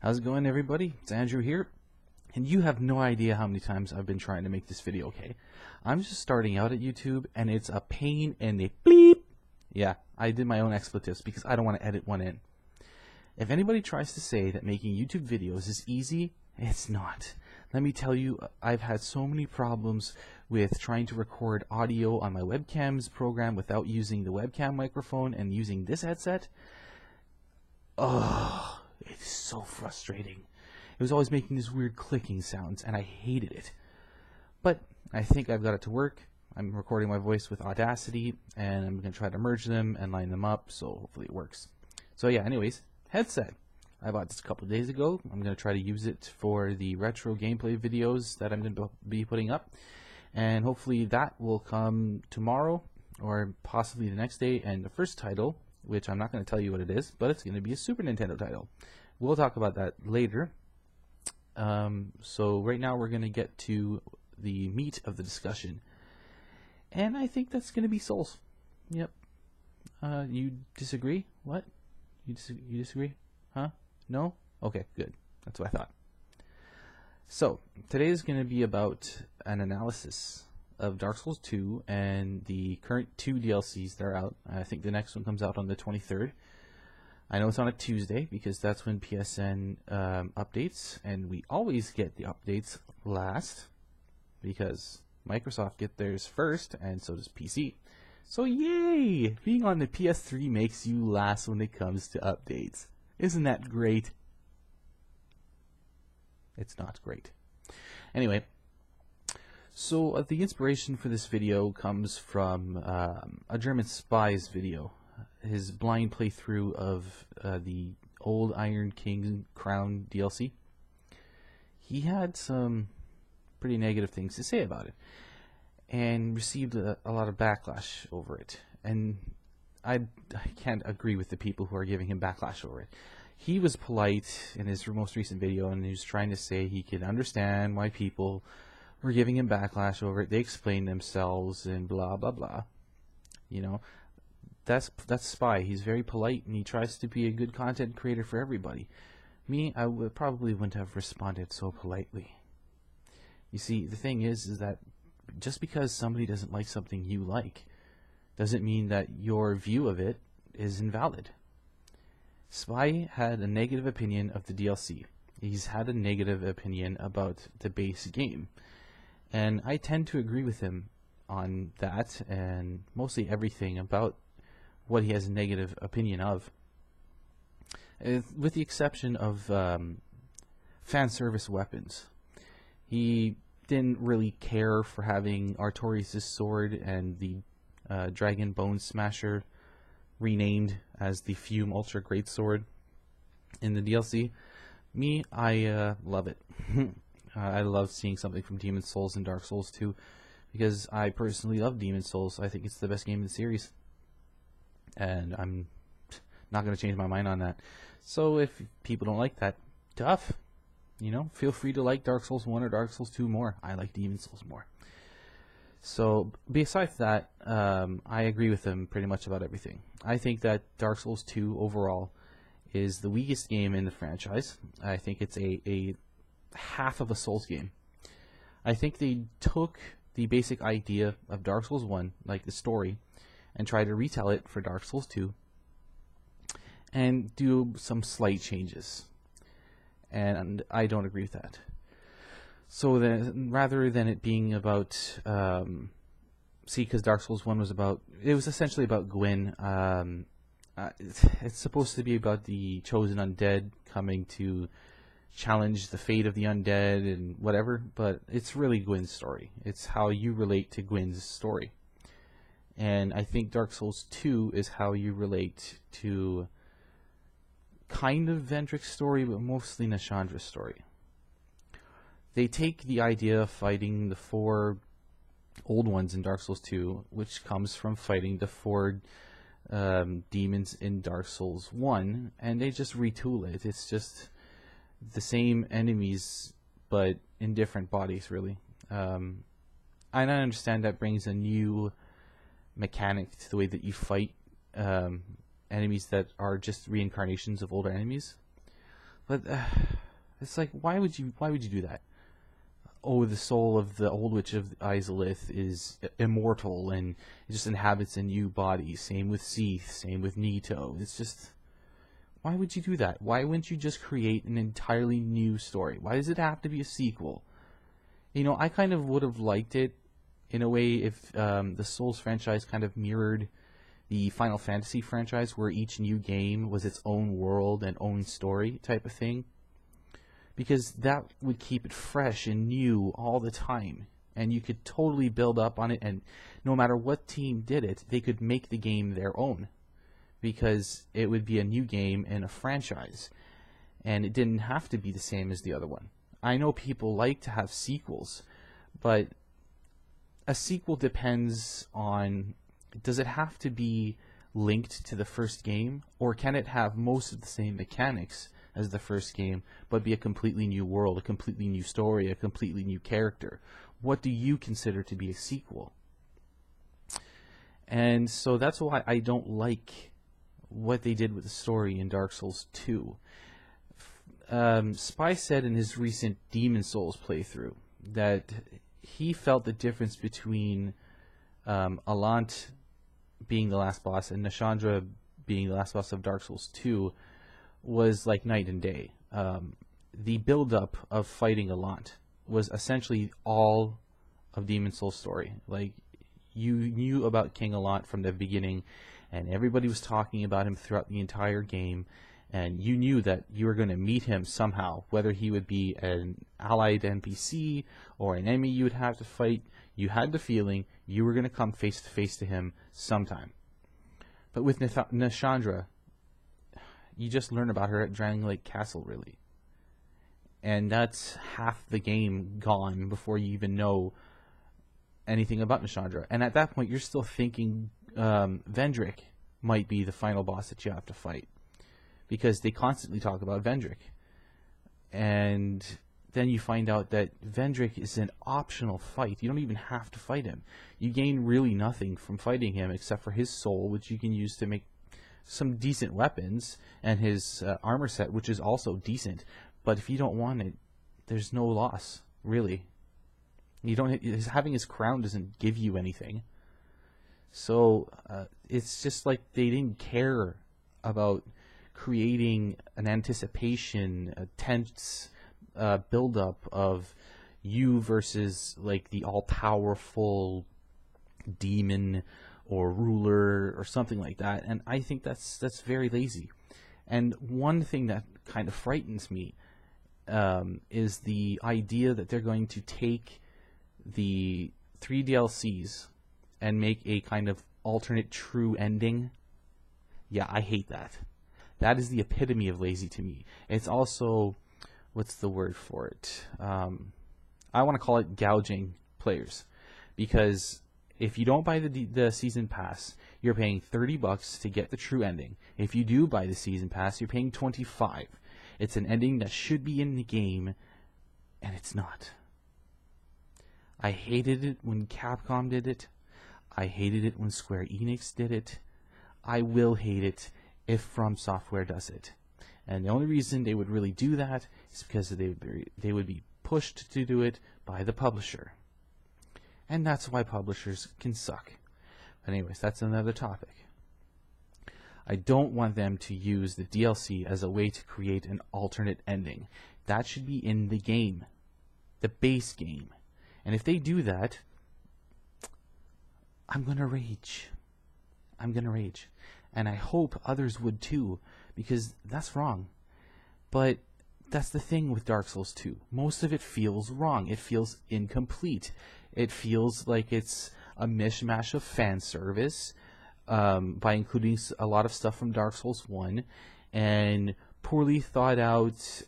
How's it going, everybody? It's Andrew here, and you have no idea how many times I've been trying to make this video, okay? I'm just starting out at YouTube, and it's a pain in the bleep. Yeah, I did my own expletives because I don't want to edit one in. If anybody tries to say that making YouTube videos is easy, it's not. Let me tell you, I've had so many problems with trying to record audio on my webcam's program without using the webcam microphone and using this headset. Oh, it's so frustrating. It was always making these weird clicking sounds, and I hated it. But I think I've got it to work. I'm recording my voice with Audacity, and I'm going to try to merge them and line them up, so hopefully it works. So yeah, anyways, headset. I bought this a couple of days ago. I'm going to try to use it for the retro gameplay videos that I'm going to be putting up. And hopefully that will come tomorrow, or possibly the next day. And the first title, which I'm not going to tell you what it is, but it's going to be a Super Nintendo title. We'll talk about that later. So right now we're going to get to the meat of the discussion. And I think that's going to be Souls. Yep. You disagree? What? You disagree? Huh? No? Okay, good. That's what I thought. So, today is going to be about an analysis of Dark Souls 2 and the current 2 DLCs that are out. I think the next one comes out on the 23rd. I know it's on a Tuesday because that's when PSN updates, and we always get the updates last because Microsoft get theirs first, and so does PC. So yay! Being on the PS3 makes you last when it comes to updates. Isn't that great? It's not great. Anyway, so the inspiration for this video comes from a German spy's video. His blind playthrough of the old Iron King Crown DLC. He had some pretty negative things to say about it, and received a lot of backlash over it. And I can't agree with the people who are giving him backlash over it. He was polite in his most recent video, and he was trying to say he could understand why people were giving him backlash over it. They explained themselves and blah blah blah. You know, that's Spy. He's very polite, and he tries to be a good content creator for everybody. Me, I probably wouldn't have responded so politely. You see, the thing is that just because somebody doesn't like something you like doesn't mean that your view of it is invalid. Spy had a negative opinion of the DLC. He's had a negative opinion about the base game. And I tend to agree with him on that and mostly everything about what he has a negative opinion of. With the exception of fan service weapons. He didn't really care for having Artorias' sword and the Dragon Bone Smasher renamed as the Fume Ultra Greatsword in the DLC. Me, I love it. I love seeing something from Demon's Souls in Dark Souls 2 because I personally love Demon's Souls. I think it's the best game in the series. And I'm not going to change my mind on that. So if people don't like that, tough. You know, feel free to like Dark Souls 1 or Dark Souls 2 more. I like Demon's Souls more. So, besides that, I agree with him pretty much about everything. I think that Dark Souls 2 overall is the weakest game in the franchise. I think it's a half of a Souls game. I think they took the basic idea of Dark Souls 1, like the story, and tried to retell it for Dark Souls 2 and do some slight changes. And I don't agree with that. So then, rather than it being about, because Dark Souls 1 it was essentially about Gwyn. It's supposed to be about the chosen undead coming to challenge the fate of the undead and whatever, but it's really Gwyn's story. It's how you relate to Gwyn's story. And I think Dark Souls 2 is how you relate to kind of Vendrick's story, but mostly Nashandra's story. They take the idea of fighting the 4 old ones in Dark Souls 2, which comes from fighting the 4 demons in Dark Souls 1, and they just retool it. It's just the same enemies, but in different bodies, really. And I understand that brings a new mechanic to the way that you fight enemies that are just reincarnations of older enemies. But it's like, why would you do that? Oh, the soul of the Old Witch of Izalith is immortal and it just inhabits a new body. Same with Seath, same with Nito. It's just, why would you do that? Why wouldn't you just create an entirely new story? Why does it have to be a sequel? You know, I kind of would have liked it in a way if the Souls franchise kind of mirrored the Final Fantasy franchise, where each new game was its own world and own story type of thing. Because that would keep it fresh and new all the time. And you could totally build up on it, and no matter what team did it, they could make the game their own. Because it would be a new game in a franchise. And it didn't have to be the same as the other one. I know people like to have sequels, but a sequel depends on, does it have to be linked to the first game, or can it have most of the same mechanics as the first game, but be a completely new world, a completely new story, a completely new character? What do you consider to be a sequel? And so that's why I don't like what they did with the story in Dark Souls 2. Spy said in his recent Demon Souls playthrough that he felt the difference between Alant being the last boss and Nashandra being the last boss of Dark Souls 2 was like night and day. The build-up of fighting Alant was essentially all of Demon Souls' story. Like, you knew about King Alant from the beginning, and everybody was talking about him throughout the entire game, and you knew that you were going to meet him somehow, whether he would be an allied NPC or an enemy you would have to fight. You had the feeling you were going to come face to face to him sometime. But with Nashandra, you just learn about her at Drowning Lake Castle, really. And that's half the game gone before you even know anything about Nashandra. And at that point, you're still thinking Vendrick might be the final boss that you have to fight, because they constantly talk about Vendrick. And then you find out that Vendrick is an optional fight. You don't even have to fight him. You gain really nothing from fighting him except for his soul, which you can use to make some decent weapons, and his armor set, which is also decent. But if you don't want it, there's no loss, really. You don't. Having his crown doesn't give you anything. So it's just like they didn't care about creating an anticipation, a tense build-up of you versus like the all-powerful demon or ruler or something like that. And I think that's very lazy. And one thing that kind of frightens me is the idea that they're going to take the 3 DLCs and make a kind of alternate true ending. Yeah, I hate that. That is the epitome of lazy to me. It's also, what's the word for it? I want to call it gouging players, because if you don't buy the season pass, you're paying $30 to get the true ending. If you do buy the season pass, you're paying $25. It's an ending that should be in the game, and it's not. I hated it when Capcom did it. I hated it when Square Enix did it. I will hate it if From Software does it. And the only reason they would really do that is because they would be pushed to do it by the publisher. And that's why publishers can suck. But anyways, that's another topic. I don't want them to use the DLC as a way to create an alternate ending. That should be in the game, the base game. And if they do that, I'm going to rage. I'm going to rage. And I hope others would too, because that's wrong. But that's the thing with Dark Souls 2. Most of it feels wrong. It feels incomplete. It feels like it's a mishmash of fan service by including a lot of stuff from Dark Souls 1 and poorly thought out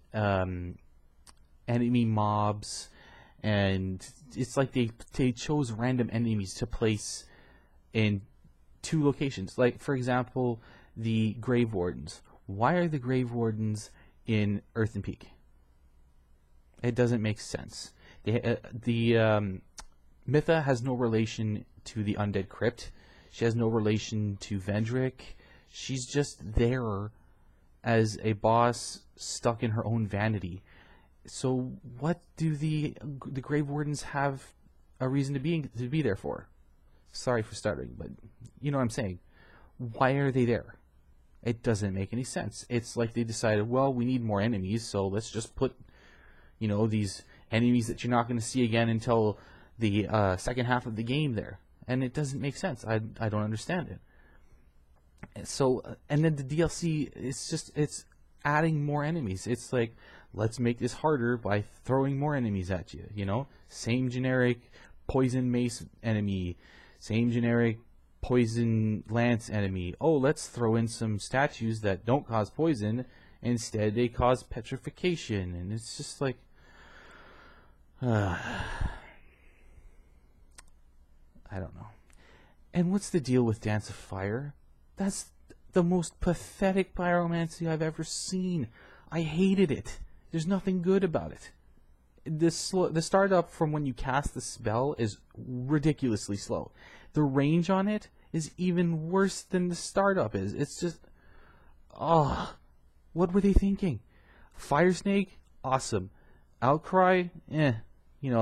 enemy mobs. And it's like they chose random enemies to place in 2 locations. Like, for example, the Grave Wardens. Why are the Grave Wardens in Earthen Peak? It doesn't make sense. Mytha has no relation to the Undead Crypt. She has no relation to Vendrick. She's just there as a boss stuck in her own vanity. So what do the Grave Wardens have a reason to be there for? Sorry for stuttering, but you know what I'm saying. Why are they there? It doesn't make any sense. It's like they decided, well, we need more enemies, so let's just put, these enemies that you're not going to see again until the second half of the game there. And it doesn't make sense. I don't understand it. So, and then the DLC, it's adding more enemies. It's like, let's make this harder by throwing more enemies at you, Same generic poison mace enemy, same generic poison lance enemy. Oh, let's throw in some statues that don't cause poison. Instead, they cause petrification. And it's just like, I don't know. And what's the deal with Dance of Fire? That's the most pathetic pyromancy I've ever seen. I hated it. There's nothing good about it. The startup from when you cast the spell is ridiculously slow. The range on it is even worse than the startup is. It's just, what were they thinking? Fire Snake, awesome. Outcry,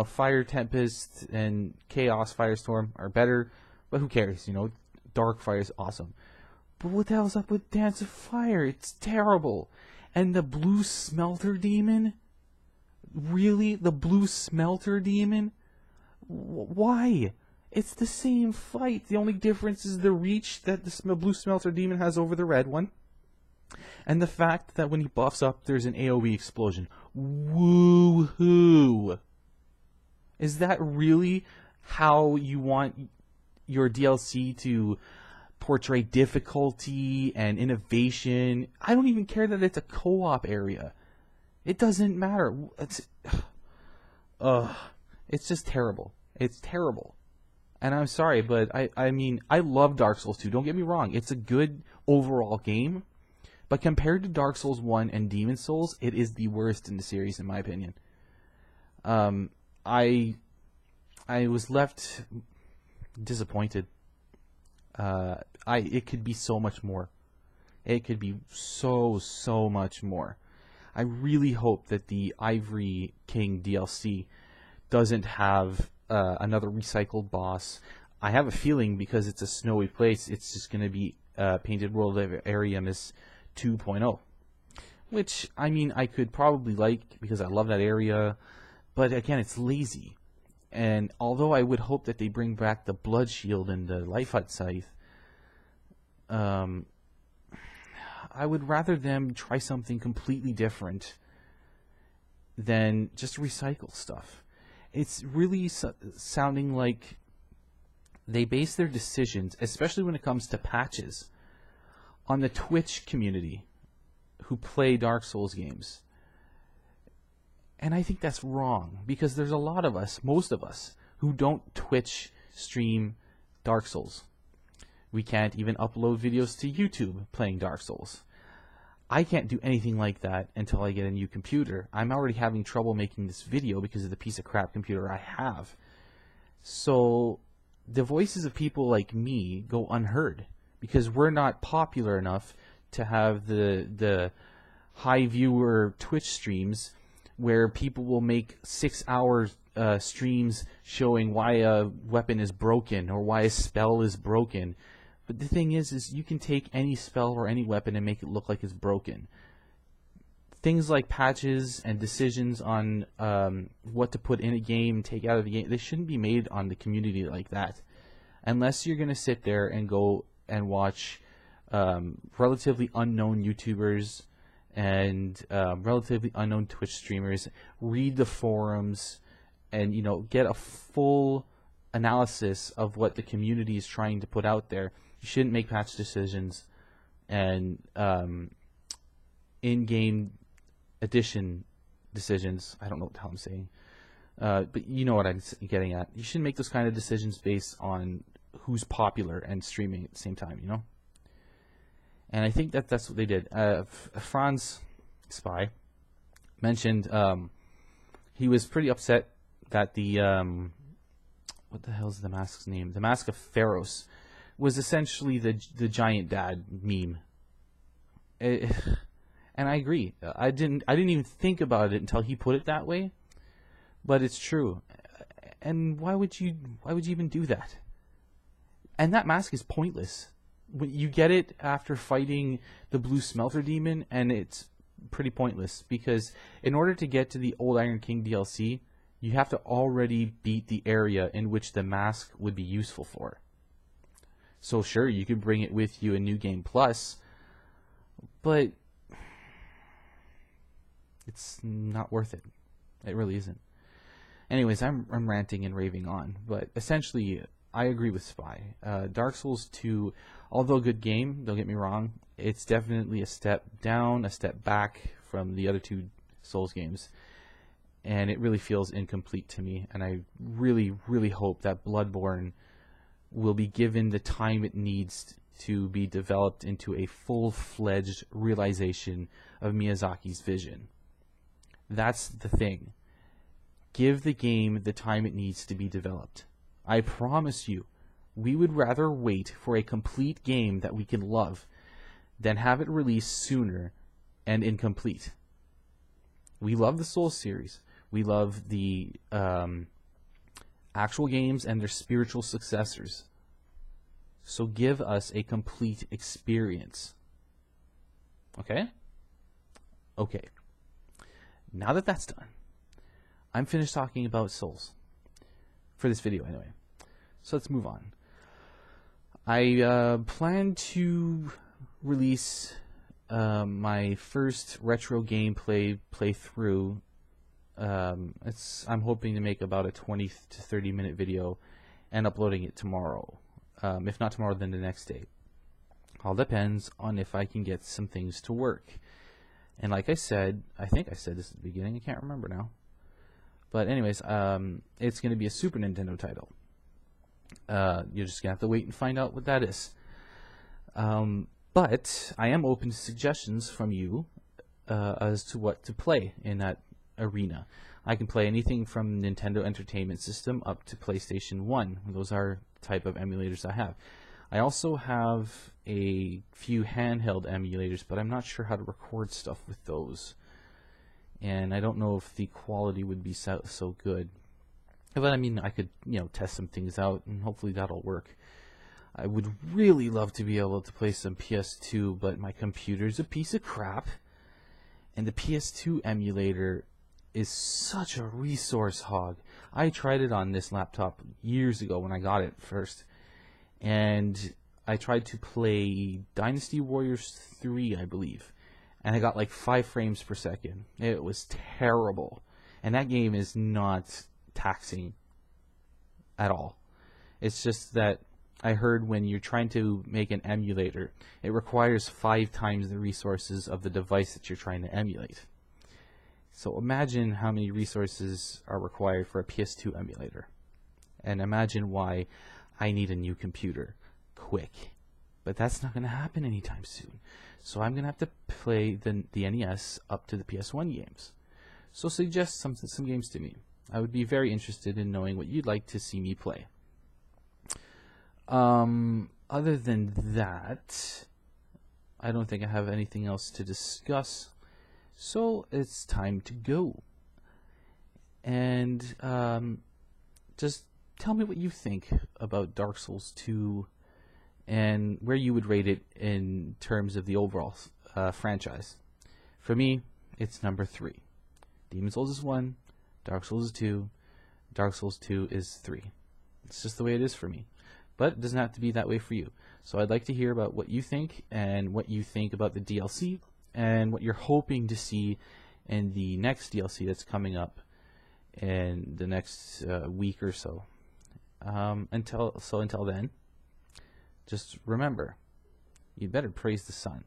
Fire Tempest and Chaos Firestorm are better, but who cares? Dark Fire is awesome. But what the hell's up with Dance of Fire? It's terrible. And the Blue Smelter Demon? Really? The Blue Smelter Demon? Why? It's the same fight. The only difference is the reach that the Blue Smelter Demon has over the red one. And the fact that when he buffs up, there's an AoE explosion. Woo-hoo! Is that really how you want your DLC to portray difficulty and innovation? I don't even care that it's a co-op area. It doesn't matter. It's just terrible. It's terrible. And I'm sorry, but I mean, I love Dark Souls 2. Don't get me wrong. It's a good overall game. But compared to Dark Souls 1 and Demon Souls, it is the worst in the series, in my opinion. I was left disappointed. It could be so much more. It could be so much more. I really hope that the Ivory King DLC doesn't have another recycled boss. I have a feeling because it's a snowy place, it's just going to be Painted World of Ariamis 2.0. Which, I mean, I could probably like because I love that area. But again, it's lazy. And although I would hope that they bring back the Blood Shield and the Life Hut Scythe, I would rather them try something completely different than just recycle stuff. It's really sounding like they base their decisions, especially when it comes to patches, on the Twitch community who play Dark Souls games. And I think that's wrong, because there's a lot of us, most of us, who don't Twitch stream Dark Souls. We can't even upload videos to YouTube playing Dark Souls. I can't do anything like that until I get a new computer. I'm already having trouble making this video because of the piece of crap computer I have. So the voices of people like me go unheard because we're not popular enough to have the high viewer Twitch streams where people will make 6-hour streams showing why a weapon is broken or why a spell is broken. But the thing is you can take any spell or any weapon and make it look like it's broken. Things like patches and decisions on what to put in a game and take out of the game, they shouldn't be made on the community like that. Unless you're going to sit there and go and watch relatively unknown YouTubers and relatively unknown Twitch streamers, read the forums, and get a full analysis of what the community is trying to put out there. You shouldn't make patch decisions and in-game edition decisions. I don't know what the hell I'm saying, but you know what I'm getting at. You shouldn't make those kind of decisions based on who's popular and streaming at the same time, And I think that's what they did. Franz Spy mentioned he was pretty upset that the what the hell is the mask's name? The Mask of Pharaohs was essentially the giant dad meme. And I agree. I didn't even think about it until he put it that way, but it's true. And why would you even do that? And that mask is pointless. When you get it after fighting the blue smelter demon, and it's pretty pointless because in order to get to the Old Iron King DLC, you have to already beat the area in which the mask would be useful for. So sure, you could bring it with you in New Game Plus, but it's not worth it. It really isn't. Anyways, I'm ranting and raving on, but essentially, I agree with Spy. Dark Souls 2, although a good game, don't get me wrong, it's definitely a step down, a step back from the other two Souls games, and it really feels incomplete to me, and I really, really hope that Bloodborne will be given the time it needs to be developed into a full-fledged realization of Miyazaki's vision. That's the thing. Give the game the time it needs to be developed. I promise you, we would rather wait for a complete game that we can love than have it released sooner and incomplete. We love the Souls series. We love the actual games and their spiritual successors. So give us a complete experience. Okay? Okay. Now that that's done, I'm finished talking about Souls. For this video, anyway. So let's move on. I plan to release my first retro gameplay playthrough. I'm hoping to make about a 20 to 30 minute video and uploading it tomorrow. If not tomorrow, then the next day. All depends on if I can get some things to work. And like I said, I think I said this at the beginning, I can't remember now. But anyways, it's going to be a Super Nintendo title. You're just going to have to wait and find out what that is. But I am open to suggestions from you as to what to play in that arena. I can play anything from Nintendo Entertainment System up to PlayStation 1. Those are the type of emulators I have. I also have a few handheld emulators, but I'm not sure how to record stuff with those. And I don't know if the quality would be so good. But I mean, I could, test some things out, and hopefully that'll work. I would really love to be able to play some PS2, but my computer's a piece of crap. And the PS2 emulator is such a resource hog. I tried it on this laptop years ago when I got it first. And I tried to play Dynasty Warriors 3, I believe. And I got like 5 frames per second. It was terrible. And that game is not taxing at all. It's just that I heard when you're trying to make an emulator, it requires 5 times the resources of the device that you're trying to emulate. So imagine how many resources are required for a PS2 emulator. And imagine why I need a new computer. Quick. But that's not going to happen anytime soon. So I'm going to have to play the NES up to the PS1 games. So suggest some games to me. I would be very interested in knowing what you'd like to see me play. Other than that, I don't think I have anything else to discuss. So it's time to go. And just tell me what you think about Dark Souls 2 and where you would rate it in terms of the overall franchise. For me, it's number 3. Demon's Souls is 1, Dark Souls is 2, Dark Souls 2 is 3. It's just the way it is for me. But it doesn't have to be that way for you. So I'd like to hear about what you think and what you think about the DLC and what you're hoping to see in the next DLC that's coming up in the next week or so. Until then, just remember, you better praise the sun.